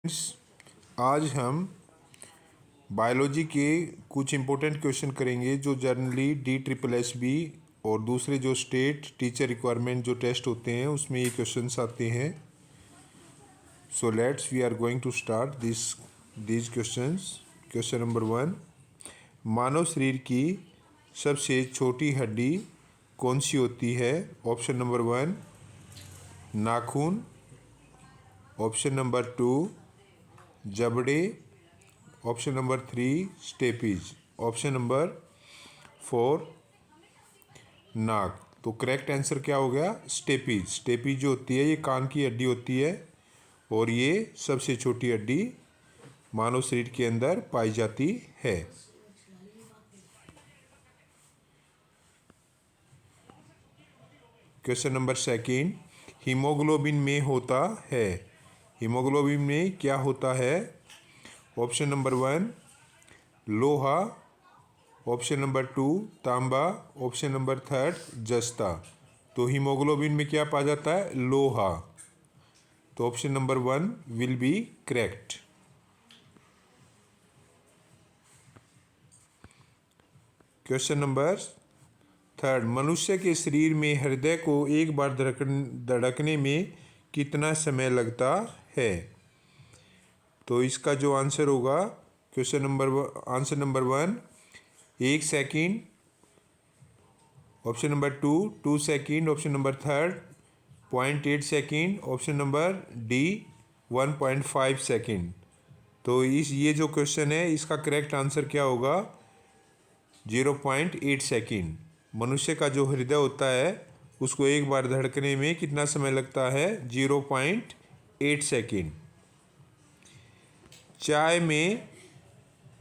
आज हम बायोलॉजी के कुछ इम्पोर्टेंट क्वेश्चन करेंगे जो जनरली DSSB और दूसरे जो स्टेट टीचर रिक्वायरमेंट जो टेस्ट होते हैं उसमें ये क्वेश्चंस आते हैं। So let's we are going to start these questions. Question number 1, मानव शरीर की सबसे छोटी हड्डी कौन सी होती है? ऑप्शन नंबर 1 नाखून, ऑप्शन नंबर 2 जबड़े, option number 3 stapes, option number 4 नाक। तो करेक्ट आंसर क्या हो गया? स्टेपीज। स्टेपीज जो होती है ये कान की हड्डी होती है और ये सबसे छोटी हड्डी मानव शरीर के अंदर पाई जाती है। क्वेश्चन नंबर 2, हीमोग्लोबिन में होता है। हीमोग्लोबिन में क्या होता है? ऑप्शन नंबर 1 लोहा, ऑप्शन नंबर 2 तांबा, ऑप्शन नंबर 3 जस्ता। तो हीमोग्लोबिन में क्या पाया जाता है? लोहा। तो option number 1 will be correct. Question number 3, मनुष्य के शरीर में हृदय को एक बार धड़कने में कितना समय लगता है? तो इसका जो आंसर होगा answer number 1 1 second, option number 2 second, option number 3 0.8 second, option number D 1.5 second. तो ये जो क्वेश्चन है इसका करेक्ट आंसर क्या होगा? 0.8 सेकेंड। मनुष्य का जो हृदय होता है उसको एक बार धड़कने में कितना समय लगता है? 0.8 सेकेंड। चाय में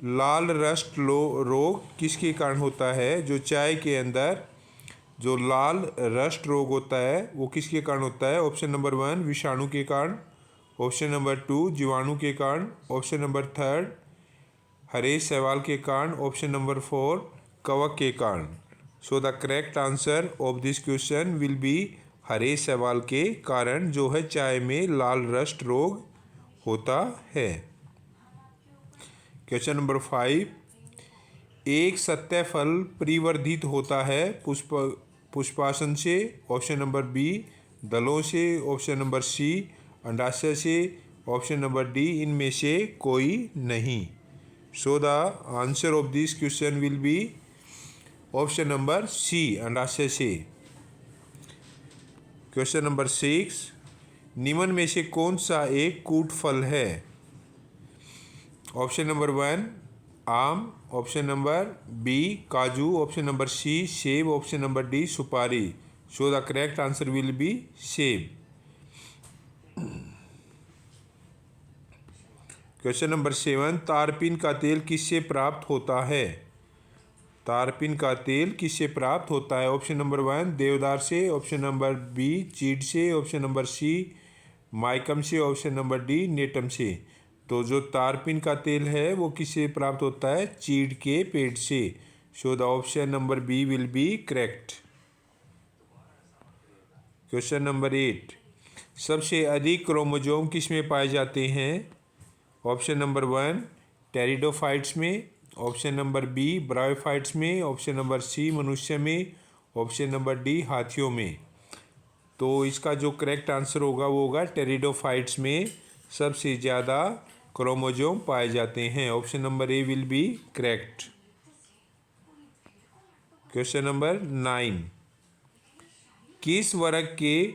लाल रस्ट रोग किसके कारण होता है? जो चाय के अंदर जो लाल रस्ट रोग होता है वो किसके कारण होता है? ऑप्शन नंबर 1 विषाणु के कारण, ऑप्शन नंबर 2 जीवाणु के कारण, ऑप्शन नंबर 3 हरे शैवाल के कारण, ऑप्शन नंबर 4 कवक के कारण। So the correct answer of this question will be हरे शैवाल के कारण जो है चाय में लाल रस्ट रोग होता है। क्वेश्चन नंबर 5, एक सत्य फल परिवर्धित होता है पुष्पासन से, ऑप्शन नंबर बी दलों से, ऑप्शन नंबर सी अंडाशय से, ऑप्शन नंबर डी इनमें से कोई नहीं। So the answer of this question will be option number C अंडाशय से। क्वेश्चन नंबर 6, निम्न में से कौन सा एक कूट फल है? ऑप्शन नंबर 1 आम, ऑप्शन नंबर बी काजू, ऑप्शन नंबर सी सेब, ऑप्शन नंबर डी सुपारी। सो the correct answer will B सेब। क्वेश्चन नंबर 7, तारपीन का तेल किससे प्राप्त होता है? तारपीन का तेल किससे प्राप्त होता है? ऑप्शन नंबर 1 देवदार से, ऑप्शन नंबर बी चीड़ से, ऑप्शन नंबर सी माइकम से, ऑप्शन नंबर डी नेटम से। तो जो तारपीन का तेल है वो किससे प्राप्त होता है? चीड़ के पेड़ से। So the option number B will be correct. Question number 8, सबसे अधिक क्रोमोसोम किसमें पाए जाते हैं? ऑप्शन नंबर 1 टेरिडोफाइट्स में, ऑप्शन नंबर बी ब्रायोफाइट्स में, ऑप्शन नंबर सी मनुष्य में, ऑप्शन नंबर डी हाथियों में। तो इसका जो करेक्ट आंसर होगा वो होगा टेरिडोफाइट्स में सबसे ज़्यादा क्रोमोसोम पाए जाते हैं। Option number A will be correct. Question number 9, किस वर्ग के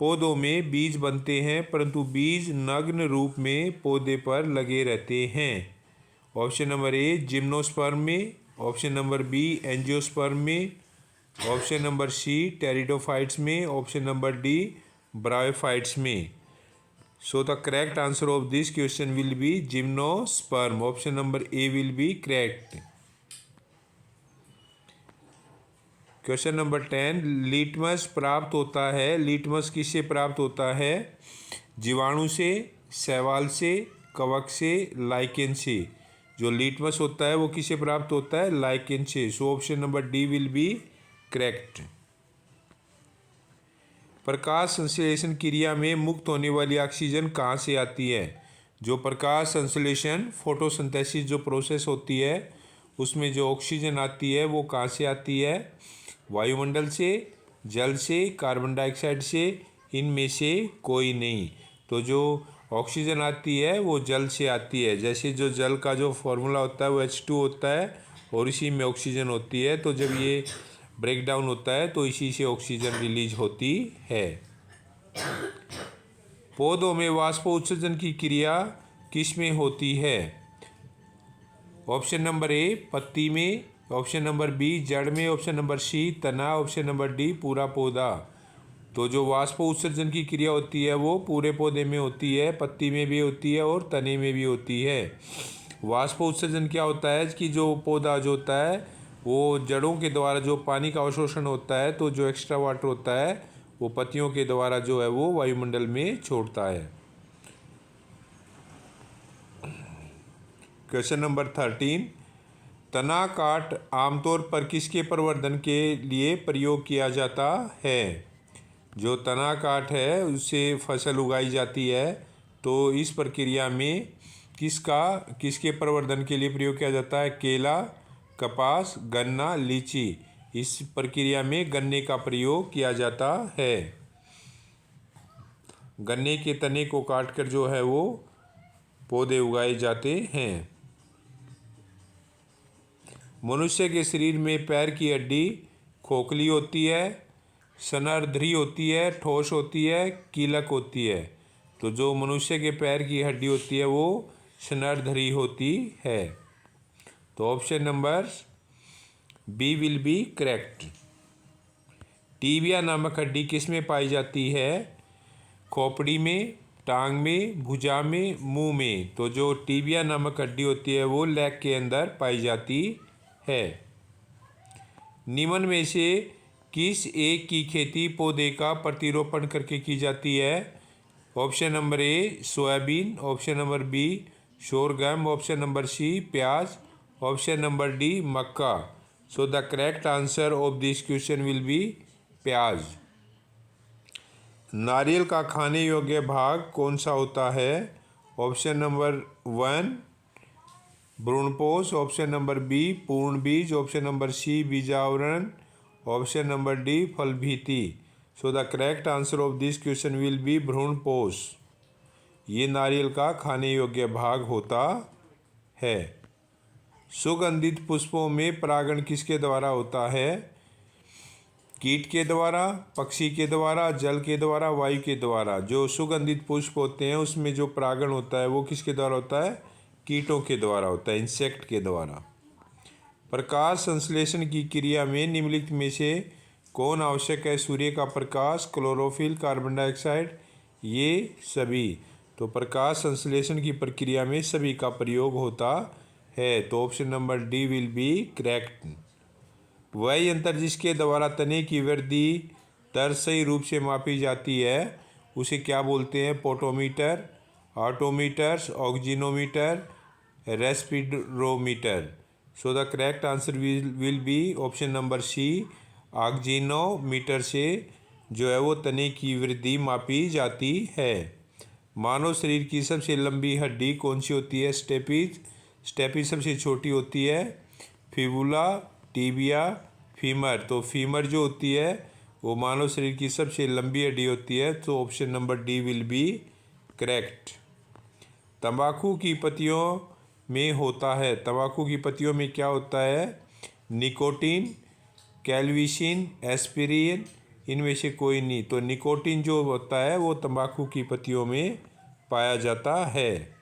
पौधों में बीज बनते हैं परंतु बीज नग्न रूप में पौधे पर लगे रहते हैं? ऑप्शन नंबर ए जिम्नोस्पर्म में, ऑप्शन नंबर बी एंजियोस्पर्म में, ऑप्शन नंबर सी टेरिडोफाइट्स में, ऑप्शन नंबर डी ब्रायोफाइट्स में। So the correct answer of this question will B gymnosperm. Option number A will be correct. Question number 10, litmus प्राप्त होता है। Litmus किससे प्राप्त होता है? जीवाणु से, शैवाल से, कवक से, लाइकेन से। जो लिटमस होता है वो किससे प्राप्त होता है? लाइकेन से। So option number D will be correct. प्रकाश संश्लेषण क्रिया में मुक्त होने वाली ऑक्सीजन कहाँ से आती है? जो प्रकाश संश्लेषण फोटोसिंथेसिस जो प्रोसेस होती है उसमें जो ऑक्सीजन आती है वो कहाँ से आती है? वायुमंडल से, जल से, कार्बन डाइऑक्साइड से, इनमें से कोई नहीं। तो जो ऑक्सीजन आती है वो जल से आती है। जैसे जो जल का जो फॉर्मूला होता है वो H2 होता है और इसी में ऑक्सीजन होती है। तो जब ये ब्रेक डाउन होता है तो इसी से ऑक्सीजन रिलीज होती है। पौधों में वाष्प उत्सर्जन की क्रिया किस में होती है? ऑप्शन नंबर ए पत्ती में, ऑप्शन नंबर बी जड़ में, ऑप्शन नंबर सी तना, ऑप्शन नंबर डी पूरा पौधा। तो जो वाष्प उत्सर्जन की क्रिया होती है वो पूरे पौधे में होती है, पत्ती में भी होती है और तने में भी होती है। वाष्प उत्सर्जन क्या होता है कि जो पौधा जो होता है वो जड़ों के द्वारा जो पानी का अवशोषण होता है, तो जो एक्स्ट्रा वाटर होता है वो पत्तियों के द्वारा जो है वो वायुमंडल में छोड़ता है। क्वेश्चन नंबर 13, तना काट आमतौर पर किसके प्रवर्धन के लिए प्रयोग किया जाता है? जो तना काट है उससे फसल उगाई जाती है, तो इस प्रक्रिया में किसके प्रवर्धन के लिए प्रयोग किया जाता है? केला, कपास, गन्ना, लीची। इस प्रक्रिया में गन्ने का प्रयोग किया जाता है। गन्ने के तने को काटकर जो है वो पौधे उगाए जाते हैं। मनुष्य के शरीर में पैर की हड्डी खोखली होती है, स्नर्धरी होती है, ठोस होती है, कीलक होती है। तो जो मनुष्य के पैर की हड्डी होती है वो स्नर्धरी होती है। तो option number B will be correct. Tibia नामक हड्डी किस में पाई जाती है? खोपड़ी में, टांग में, भुजा में, मुंह में। तो जो टीबिया नामक हड्डी होती है वो लेग के अंदर पाई जाती है। निम्न में से किस एक की खेती पौधे का प्रतिरोपण करके की जाती है? Option number A soybean, option number B sorghum, option number C प्याज, ऑप्शन नंबर डी मक्का। So the correct answer of this question will be प्याज। नारियल का खाने योग्य भाग कौन सा होता है? ऑप्शन नंबर 1 भ्रूणपोष, ऑप्शन नंबर बी पूर्ण बीज, ऑप्शन नंबर सी बीजावरण, ऑप्शन नंबर डी फलभिति। So the correct answer of this question will be भ्रूणपोष। ये नारियल का खाने योग्य भाग होता है। सुगंधित पुष्पों में परागण किसके द्वारा होता है? कीट के द्वारा, पक्षी के द्वारा, जल के द्वारा, वायु के द्वारा। जो सुगंधित पुष्प होते हैं उसमें जो परागण होता है वो किसके द्वारा होता है? कीटों के द्वारा होता है, इंसेक्ट के द्वारा। प्रकाश संश्लेषण की क्रिया में निम्नलिखित में से कौन आवश्यक है? सूर्य का प्रकाश, क्लोरोफिल, कार्बन डाइऑक्साइड, ये सभी। तो प्रकाश संश्लेषण की प्रक्रिया में सभी का प्रयोग होता है। तो option number D will be correct. वह यंत्र जिसके द्वारा तने की वृद्धि दर सही रूप से मापी जाती है उसे क्या बोलते हैं? Potometer, atmometer, auxanometer, respirometer. So the correct answer will be option number C auxanometer से जो है वो तने की वृद्धि मापी जाती है। मानव शरीर की सबसे लंबी हड्डी कौन सी होती है? स्टेपीज सबसे छोटी होती है। Fibula, tibia, femur. तो फीमर जो होती है वो मानव शरीर की सबसे लंबी हड्डी होती है। तो option number D will be correct. तंबाकू की पत्तियों में होता है, तंबाकू की पत्तियों में क्या होता है? निकोटीन, कैल्विसिन, एस्पिरिन, इनमें से कोई नहीं। तो निकोटीन जो होता है वो तंबाकू की पत्तियों में पाया जाता है।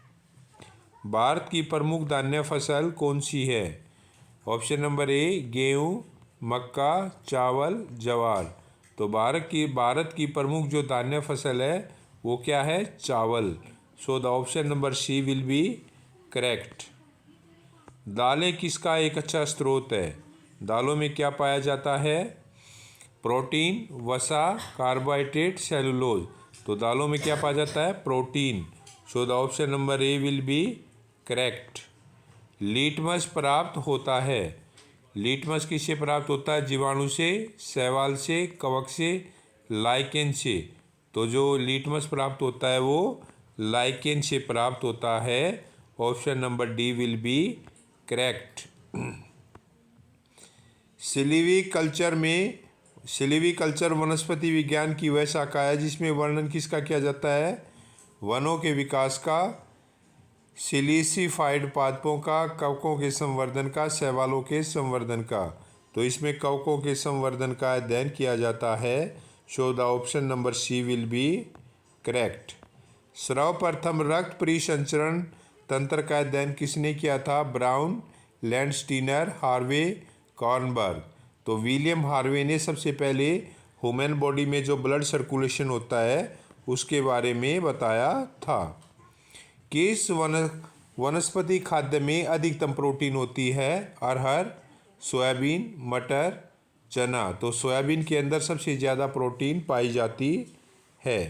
भारत की प्रमुख धान्य फसल कौन सी है? ऑप्शन नंबर ए गेहूँ, मक्का, चावल, ज्वार। तो भारत की प्रमुख जो धान्य फसल है वो क्या है? चावल। So the option number C will be correct. दालें किसका एक अच्छा स्रोत है? दालों में क्या पाया जाता है? प्रोटीन, वसा, कार्बोहाइड्रेट, सेलुलोज। तो दालों में क्या पाया जाता है? Protein. So the option number A will be correct. Litmus प्राप्त होता है, लिटमस किससे प्राप्त होता है? जीवाणु से, शैवाल से, कवक से, लाइकेन से। तो जो लिटमस प्राप्त होता है वो लाइकेन से प्राप्त होता है। Option number D will be correct. Silviculture वनस्पति विज्ञान की वह शाखा है जिसमें वर्णन किसका किया जाता है? वनों के विकास का, सिलिसिफाइड पादपों का, कवकों के संवर्धन का, शैवालों के संवर्धन का। तो इसमें कवकों के संवर्धन का अध्ययन किया जाता है। So the option number C will be correct. सर्वप्रथम रक्त परिसंचरण तंत्र का अध्ययन किसने किया था? Brown, Landsteiner, Harvey, Kornberg. तो विलियम हार्वे ने सबसे पहले ह्यूमन बॉडी में जो ब्लड सर्कुलेशन होता है उसके बारे में बताया था। किस वनस्पति खाद्य में अधिकतम प्रोटीन होती है? अरहर, सोयाबीन, मटर, चना। तो सोयाबीन के अंदर सबसे ज़्यादा प्रोटीन पाई जाती है।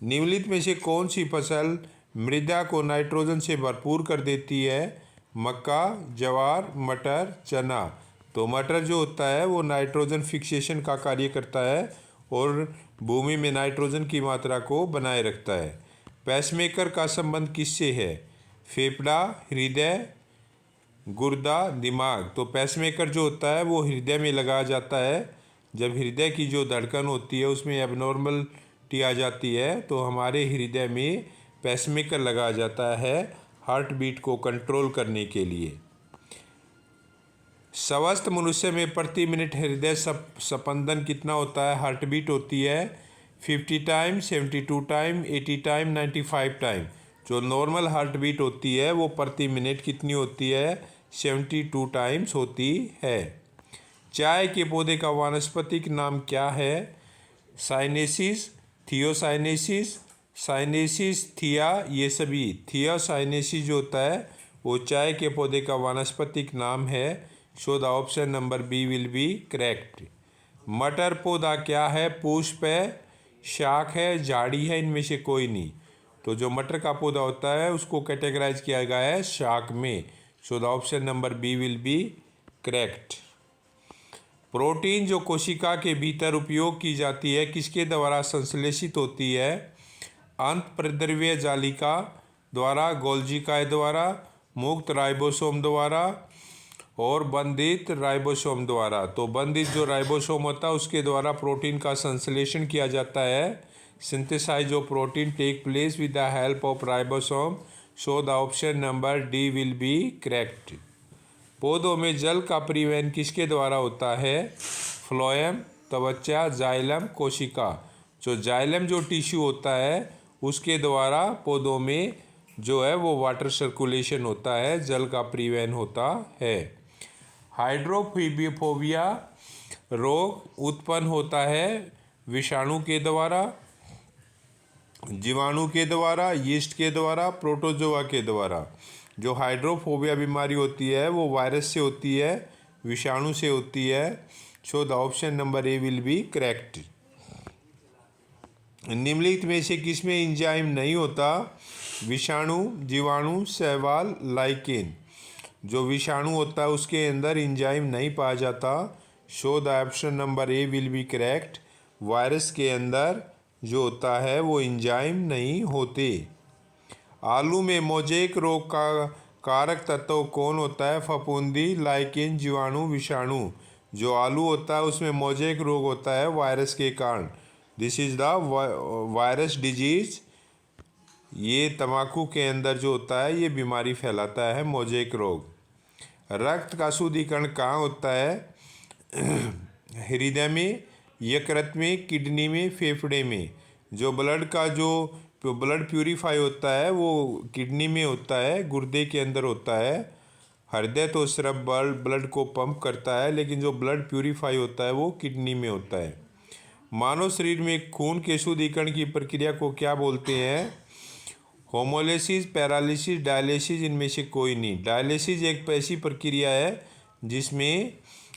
निम्नलिखित में से कौन सी फसल मृदा को नाइट्रोजन से भरपूर कर देती है? मक्का, ज्वार, मटर, चना। तो मटर जो होता है वो नाइट्रोजन फिक्सेशन का कार्य करता है और भूमि में नाइट्रोजन की मात्रा को बनाए रखता है। पेसमेकर का संबंध किससे है? फेफड़ा, हृदय, गुर्दा, दिमाग। तो पेसमेकर जो होता है वो हृदय में लगाया जाता है। जब हृदय की जो धड़कन होती है उसमें एबनॉर्मलिटी आ जाती है तो हमारे हृदय में पेसमेकर लगाया जाता है हार्ट बीट को कंट्रोल करने के लिए। स्वस्थ मनुष्य में प्रति मिनट हृदय स्पंदन कितना होता है? हार्ट बीट होती है 50 टाइम, 72 टाइम, 80 टाइम, 95 टाइम। जो नॉर्मल हार्ट बीट होती है वो प्रति मिनट कितनी होती है? 72 टाइम्स होती है। चाय के पौधे का वानस्पतिक नाम क्या है? साइनेसिस, थियोसाइनेसिस, साइनेसिस, थिया, ये सभी। थियोसाइनेसिस जो होता है वो चाय के पौधे का वानस्पतिक नाम है। So the option number B will be correct. मटर पौधा क्या है? पुष्प है, शाख है, झाड़ी है, इनमें से कोई नहीं। तो जो मटर का पौधा होता है उसको कैटेगराइज किया गया है शाख में। So the option number B will be correct. Protein जो कोशिका के भीतर उपयोग की जाती है किसके द्वारा संश्लेषित होती है? अंतःप्रद्रव्य जालिका द्वारा, गोल्जिका द्वारा, मुक्त राइबोसोम द्वारा और बंधित राइबोसोम द्वारा। तो बंधित जो राइबोसोम होता है उसके द्वारा प्रोटीन का संश्लेषण किया जाता है। Synthesise of protein take place with the help of ribosome. So the option number D will be correct. पौधों में जल का परिवहन किसके द्वारा होता है? फ्लोएम, त्वचा, जाइलम, कोशिका। जो जाइलम जो टिश्यू होता है उसके द्वारा पौधों में जो है वो वाटर सर्कुलेशन होता है, जल का परिवहन होता है। हाइड्रोफोबिया रोग उत्पन्न होता है विषाणु के द्वारा, जीवाणु के द्वारा, यीस्ट के द्वारा, प्रोटोजोआ के द्वारा। जो हाइड्रोफोबिया बीमारी होती है वो वायरस से होती है, विषाणु से होती है। So the option number A will be correct. निम्नलिखित में से किसमें एंजाइम नहीं होता? विषाणु, जीवाणु, शैवाल, लाइकेन। जो विषाणु होता है उसके अंदर एंजाइम नहीं पाया जाता। सो the option number A will be correct. Virus के अंदर जो होता है वो एंजाइम नहीं होते। आलू में मोज़ेक रोग का कारक तत्व कौन होता है? फफूंदी, लाइकेन, जीवाणु, विषाणु। जो आलू होता है उसमें मोज़ेक रोग होता है वायरस के कारण। This is the virus disease. ये तंबाकू के अंदर जो होता है ये बीमारी फैलाता है, मोज़ेक रोग। रक्त का शुद्धिकरण कहाँ होता है? हृदय में, यकृत में, किडनी में, फेफड़े में। जो ब्लड प्यूरीफाई होता है वो किडनी में होता है, गुर्दे के अंदर होता है। हृदय तो सिर्फ ब्लड को पंप करता है, लेकिन जो ब्लड प्यूरीफाई होता है वो किडनी में होता है। मानव शरीर में खून के शुद्धिकरण की प्रक्रिया को क्या बोलते हैं? होमोलिसिस, पैरालिसिस, डायलिसिस, इनमें से कोई नहीं। डायलिसिस एक ऐसी प्रक्रिया है जिसमें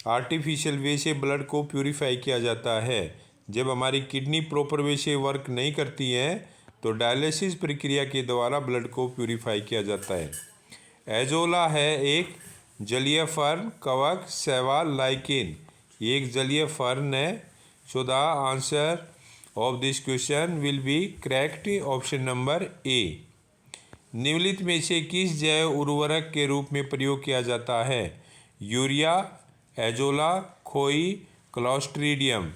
आर्टिफिशियल वे से ब्लड को प्यूरीफाई किया जाता है। जब हमारी किडनी प्रॉपर वे से वर्क नहीं करती है तो डायलिसिस प्रक्रिया के द्वारा ब्लड को प्यूरीफाई किया जाता है। एजोला है एक जलीय फर्न, कवक, शैवाल, लाइकेन। ये एक जलीय फर्न है। So the answer of this question will be correct option number ए। निम्नलिखित में से किस जैव उर्वरक के रूप में प्रयोग किया जाता है? यूरिया, एजोला, खोई, क्लॉस्ट्रीडियम।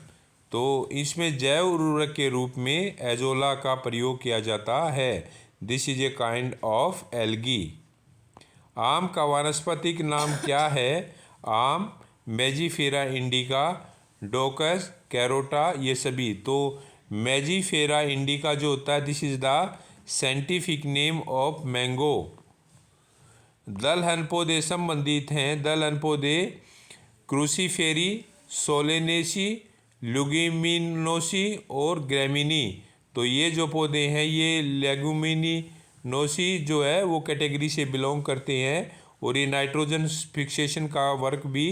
तो इसमें जैव उर्वरक के रूप में एजोला का प्रयोग किया जाता है। This is a kind of algae. आम का वानस्पतिक नाम क्या है? आम, मेजीफेरा इंडिका, डोकस, कैरोटा, ये सभी। तो मेजीफेरा इंडिका जो होता है, this is the scientific name of mango. दलहन पौधे संबंधित हैं। दलहन पौधे क्रूसीफेरी, सोलेनेसी, लुगिमिनोसी और ग्रेमिनी। तो ये जो पौधे हैं ये लेगुमिनोसी जो है वो कैटेगरी से बिलोंग करते हैं और ये नाइट्रोजन फिक्सेशन का वर्क भी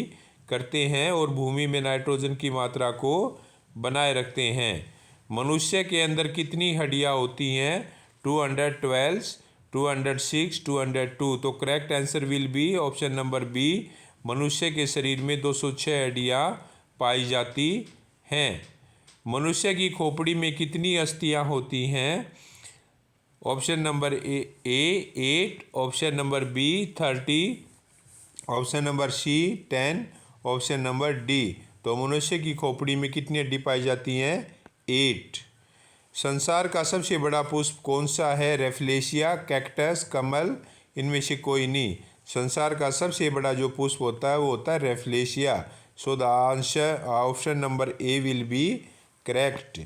करते हैं और भूमि में नाइट्रोजन की मात्रा को बनाए रखते हैं। मनुष्य के अंदर कितनी हड्डियां होती हैं? 212, 206, 202। तो correct answer will be option number B. मनुष्य के शरीर में 206 हड्डियां पाई जाती हैं। मनुष्य की खोपड़ी में कितनी अस्थियां होती हैं? Option number A 8, option number B 30, option number C 10, option number D. तो मनुष्य की खोपड़ी में कितनी हड्डी पाई जाती हैं? 8। संसार का सबसे बड़ा पुष्प कौन सा है? रेफलेशिया, कैक्टस, कमल, इनमें से कोई नहीं। संसार का सबसे बड़ा जो पुष्प होता है वो होता है Rafflesia. So the answer option number A will be correct.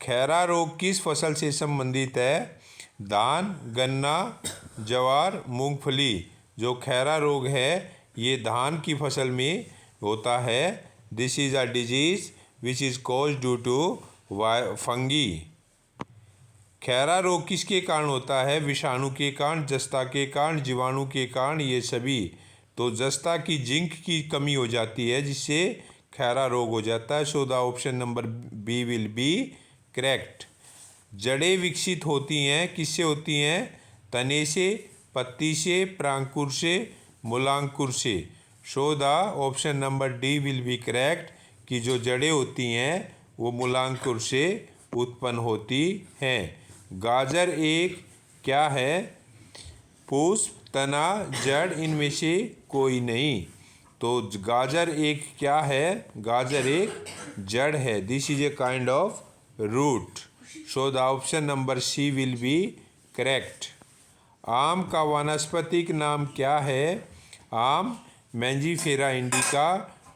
खैरा रोग किस फसल से संबंधित है? धान, गन्ना, ज्वार, मूंगफली। जो खैरा रोग है ये धान की फसल में होता है। This is a disease which is caused due to fungi. खैरा रोग किसके कारण होता है? विषाणु के कारण, जस्ता के कारण, जीवाणु के कारण, ये सभी। तो जस्ता की जिंक की कमी हो जाती है जिससे खैरा रोग हो जाता है। So the option number B will be correct. जड़ें विकसित होती हैं किससे होती हैं? तने से, पत्ती से, प्रांकुर से, मूलांकुर से। So the option number D will be correct कि जो जड़ें होती हैं वो मूलांकुर से उत्पन्न होती हैं। गाजर एक क्या है? पुष्प, तना, जड़, इनमें से कोई नहीं। तो गाजर एक क्या है? गाजर एक जड़ है। This is a kind of root. So the option number C will be correct. आम का वानस्पतिक नाम क्या है? आम, मेंजीफेरा इंडिका,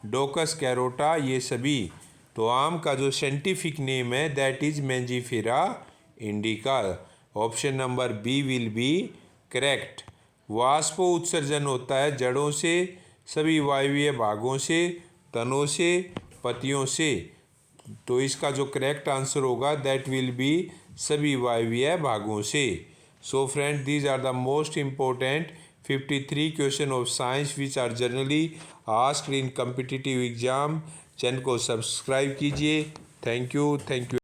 डोकस कैरोटा, ये सभी। तो आम का जो साइंटिफिक नेम है that is Mangifera indica. Option number B will be correct. वाष्प उत्सर्जन होता है जड़ों से, सभी वायवीय भागों से, तनों से, पत्तियों से। तो इसका जो करेक्ट आंसर होगा दैट विल बी सभी वायवीय भागों से। So friend these are the most important 53 question of science which are generally asked in competitive exam. Channel को सब्सक्राइब कीजिए। Thank you.